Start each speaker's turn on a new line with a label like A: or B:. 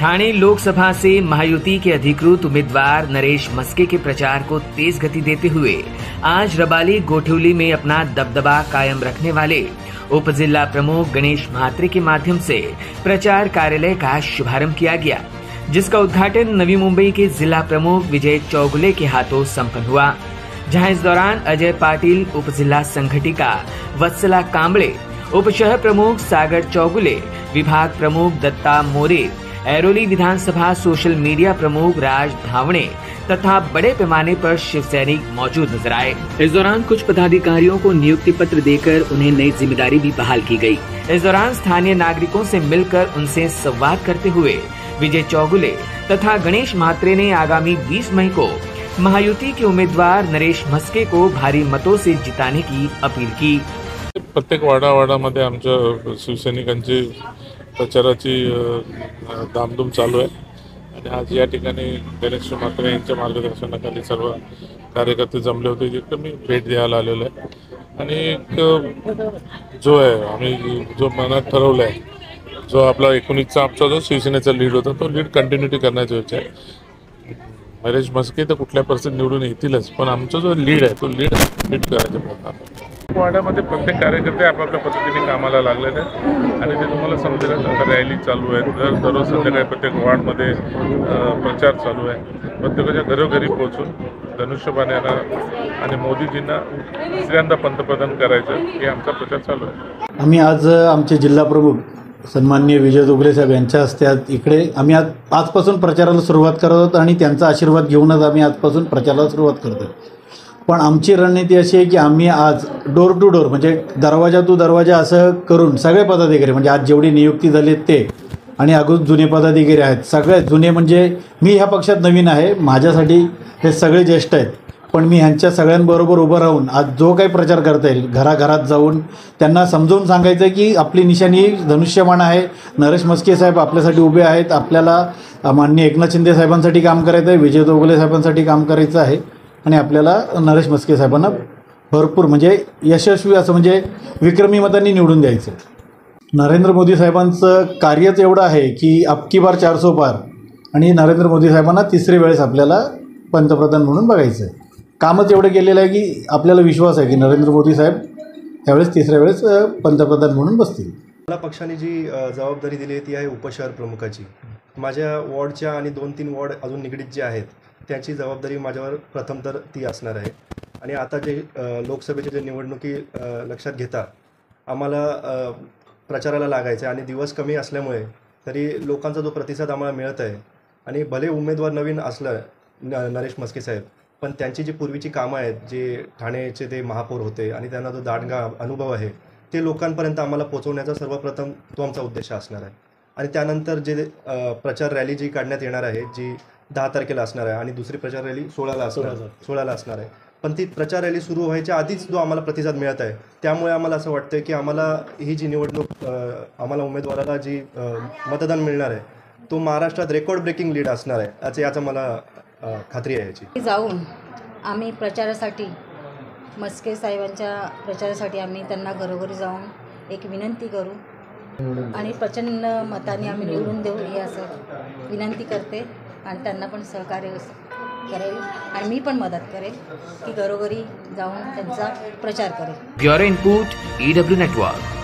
A: ठाणे लोकसभा से महायुति के अधिकृत उम्मीदवार नरेश मस्के के प्रचार को तेज गति देते हुए आज रबाली गोठिवली में अपना दबदबा कायम रखने वाले उप जिला प्रमुख गणेश म्हात्रे के माध्यम से प्रचार कार्यालय का शुभारंभ किया गया, जिसका उद्घाटन नवी मुंबई के जिला प्रमुख विजय चौगुले के हाथों संपन्न हुआ। जहां इस दौरान अजय पाटिल, उप जिला संघटिका वत्सला कांबळे, उप शहर प्रमुख सागर चौगुले, विभाग प्रमुख दत्ता मोरे, ऐरोली विधानसभा सोशल मीडिया प्रमुख राज धावणे तथा बड़े पैमाने पर शिव सैनिक मौजूद नजर आए। इस दौरान कुछ पदाधिकारियों को नियुक्ति पत्र देकर उन्हें नई जिम्मेदारी भी बहाल की गई। इस दौरान स्थानीय नागरिकों से मिलकर उनसे संवाद करते हुए विजय चौगुले तथा गणेश म्हात्रे ने आगामी 20 मई को महायुति के उम्मीदवार नरेश मस्के को भारी मतों से जिताने की अपील की।
B: प्रत्येक वाडावाडामध्ये आमच्या शिवसैनिकांची प्रचाराची धामधूम चालू आहे आणि आज या ठिकाणी गणेश म्हात्रे यांच्या मार्गदर्शनाखाली सर्व कार्यकर्ते जमले होते, जिथे मी भेट द्यायला आलेलो आहे आणि जो आहे आम्ही जो मनात ठरवलं आहे, जो आपला 19चा आमचा जो शिवसेनेचा लीड होता तो लीड कंटिन्युटी करण्याचा विचार आहे। नरेश मस्के तर कुठल्या परिस्थितीत निवडून येतीलच, पण आमचा जो लीड आहे तो लीड करायचा प्रयत्न आहे। वाड्यामध्ये प्रत्येक कार्यकर्ते आपापल्या पद्धतीने कामाला लागलेले आहेत आणि ते तुम्हाला समजेल, आता रॅली चालू आहे, दररोज संध्याकाळी प्रत्येक वार्डमध्ये प्रचार चालू आहे। प्रत्येकाच्या घरोघरी पोहोचून धनुष्यबाण येणार आणि मोदीजींना तिसऱ्यांदा पंतप्रधान करायचं हे आमचा प्रचार चालू आहे।
C: आम्ही आज आमचे जिल्हा प्रमुख सन्माननीय विजय चौगुले साहेब यांच्या हस्ते इकडे आम्ही आजपासून प्रचाराला सुरुवात करत आहोत आणि त्यांचा आशीर्वाद घेऊनच आम्ही आजपासून प्रचाराला सुरुवात करतो। पण आमची रणनीती अशी आहे की आम्ही आज डोर टू डोर म्हणजे दरवाजा टू दरवाजा असं करून सगळे पदाधिकारी म्हणजे आज जेवढी नियुक्ती झाली ते आणि अगोदर जुने पदाधिकारी आहेत, सगळे जुने म्हणजे मी ह्या पक्षात नवीन आहे, माझ्यासाठी हे सगळे ज्येष्ठ आहेत, पण मी ह्यांच्या सगळ्यांबरोबर उभं राहून आज जो काही प्रचार करता येईल घराघरात जाऊन त्यांना समजावून सांगायचं की आपली निशाणी धनुष्यबाण आहे, नरेश मस्के साहेब आपल्यासाठी उभे आहेत, आपल्याला माननीय एकनाथ शिंदे साहेबांसाठी काम करायचं आहे, विजय चौगुले साहेबांसाठी काम करायचं आहे आणि आपल्याला नरेश मस्के साहेबांना भरपूर म्हणजे यशस्वी असं म्हणजे विक्रमी मतांनी निवडून द्यायचं। नरेंद्र मोदी साहेबांचं कार्यच एवढं आहे की अब की बार 400 पार आणि नरेंद्र मोदी साहेबांना तिसरी वेळेस आपल्याला पंतप्रधान म्हणून बघायचं आहे। कामच एवढं केलेलं आहे की आपल्याला विश्वास आहे की नरेंद्र मोदी साहेब त्यावेळेस तिसऱ्या वेळेस पंतप्रधान म्हणून बसतील।
D: मला पक्षाने जी जबाबदारी दिली आहे ती आहे उपशहर प्रमुखाची। माझ्या वॉर्डच्या आणि 2-3 वॉर्ड अजून निगडीत जे आहेत त्याची जबाबदारी माझ्यावर प्रथम तर ती असणार आहे आणि आता जे लोकसभेचे जे निवडणुकी लक्षात घेता आम्हाला प्रचाराला लागायचं आहे आणि दिवस कमी असल्यामुळे तरी लोकांचा जो प्रतिसाद आम्हाला मिळत आहे आणि भले उमेदवार नवीन असलं नरेश मस्के साहेब, पण त्यांची जी पूर्वीची कामं आहेत, जे ठाण्याचे ते महापौर होते आणि त्यांना जो दांडगा अनुभव आहे ते लोकांपर्यंत आम्हाला पोहोचवण्याचा सर्वप्रथम तो आमचा उद्देश असणार आहे। आणि त्यानंतर जे प्रचार रॅली जी काढण्यात येणार आहे जी 10 तारखेला असणार आहे आणि दुसरी प्रचार रॅली 16ला असणार आहे, पण ती प्रचार रॅली सुरू व्हायच्या आधीच जो आम्हाला प्रतिसाद मिळत आहे त्यामुळे आम्हाला असं वाटतं की आम्हाला ही जी निवडणूक आम्हाला उमेदवाराला जी मतदान मिळणार आहे तो महाराष्ट्रात रेकॉर्ड ब्रेकिंग लीड असणार आहे याचा मला खात्री आहे याची।
E: जाऊन आम्ही प्रचारासाठी मस्के साहेबांच्या प्रचारासाठी आम्ही त्यांना घरोघरी जाऊन एक विनंती करू आणि प्रचंड मताने आम्ही निवडून देऊ हे असं विनंती करते आणि त्यांना पण सहकार्य करेल आणि मी पण मदत करेल की घरोघरी जाऊन त्यांचा प्रचार करेल।
A: Bureau input EW network.